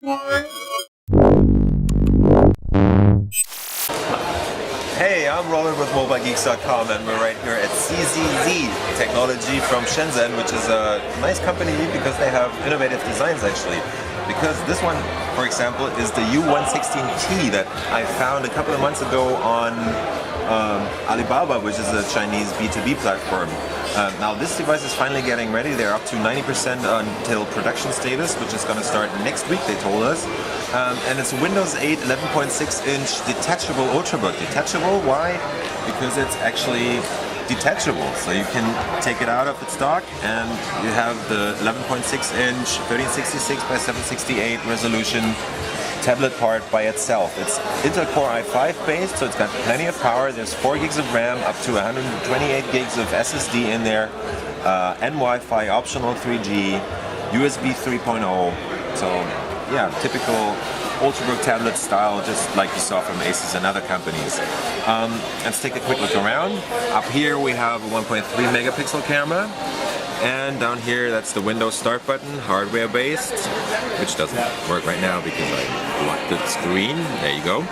Hey, I'm Roland with MobileGeeks.com and we're right here at CZC Technology from Shenzhen, which is a nice company because they have innovative designs actually. Because this one, for example, is the U116T that I found a couple of months ago on Alibaba, which is a Chinese B2B platform. Now this device is finally getting ready. They're up to 90% until production status, which is going to start next week, they told us. And it's a Windows 8 11.6-inch detachable Ultrabook. Detachable, why? Because it's actually detachable, so you can take it out of its dock and you have the 11.6-inch 1366 by 768 resolution tablet part by itself. It's Intel Core i5 based, so it's got plenty of power. There's 4 gigs of RAM, up to 128 gigs of SSD in there, and Wi-Fi, optional 3G, USB 3.0. So yeah, typical Ultrabook tablet style, just like you saw from Asus and other companies. Let's take a quick look around. Up here we have a 1.3 megapixel camera, and down here that's the Windows Start button, hardware based, which doesn't work right now because I locked the screen. There you go.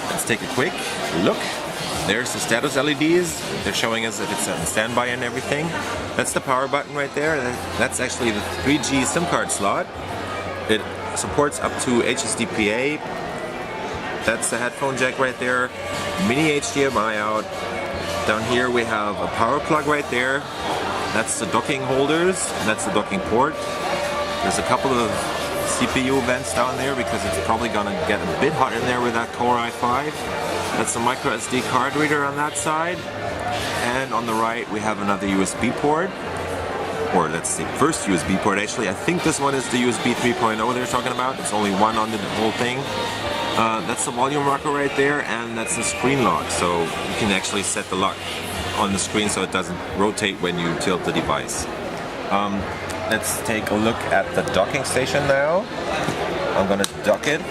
Let's take a quick look. There's the status LEDs. They're showing us that it's on standby and everything. That's the power button right there. That's actually the 3G SIM card slot. It supports up to HSDPA. That's the headphone jack right there. Mini HDMI out. Down here we have a power plug right there. That's the docking holders. That's the docking port. There's a couple of CPU vents down there because it's probably gonna get a bit hot in there with that Core i5. That's the micro SD card reader on that side. And on the right we have another USB port. Or let's see, first USB port actually. I think this one is the USB 3.0 they're talking about. It's only one on the whole thing. That's the volume rocker right there, and that's the screen lock. So you can actually set the lock on the screen so it doesn't rotate when you tilt the device. Let's take a look at the docking station now. I'm gonna dock it.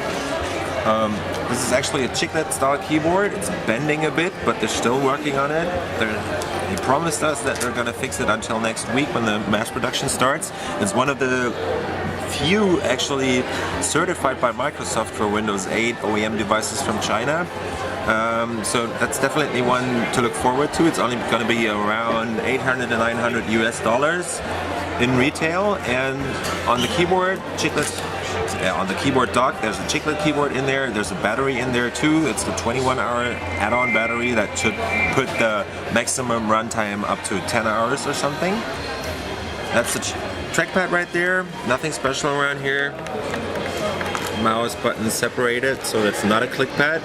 This is actually a chiclet style keyboard. It's bending a bit, but they're still working on it. They promised us that they're gonna fix it until next week when the mass production starts. It's one of the few actually certified by Microsoft for Windows 8 OEM devices from China. So that's definitely one to look forward to. It's only going to be around 800 to 900 US dollars in retail. And on the keyboard, on the keyboard dock, there's a chiclet keyboard in there. There's a battery in there too. It's the 21-hour add-on battery that should put the maximum runtime up to 10 hours or something. That's the trackpad right there. Nothing special around here. Mouse button separated, so it's not a click pad.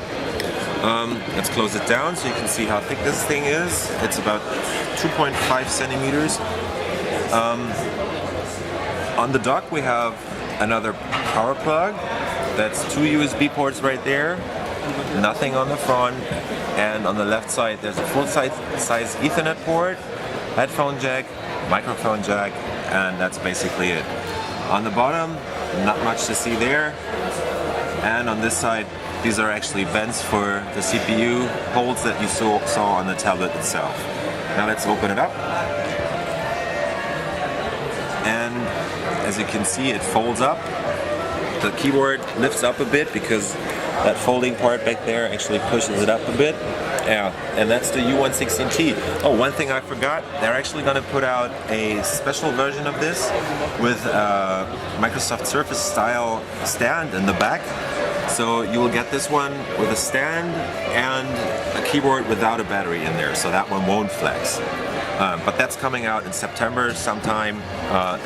Let's close it down so you can see how thick this thing is. It's about 2.5 centimeters. On the dock we have another power plug. That's 2 USB ports right there. Nothing on the front. And on the left side there's a full-size Ethernet port, headphone jack, microphone jack, and that's basically it. On the bottom, not much to see there. And on this side, these are actually vents for the CPU holes that you saw on the tablet itself. Now let's open it up. And as you can see, it folds up. The keyboard lifts up a bit because that folding part back there actually pushes it up a bit. Yeah, and that's the U116T. Oh, one thing I forgot, they're actually going to put out a special version of this with a Microsoft Surface style stand in the back. So you will get this one with a stand and a keyboard without a battery in there, so that one won't flex. But that's coming out in September sometime.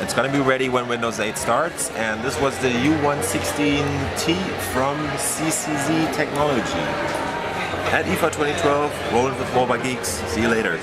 It's going to be ready when Windows 8 starts, and this was the U116T from CZC Technology. At IFA 2012, Roland with Mobile Geeks. See you later.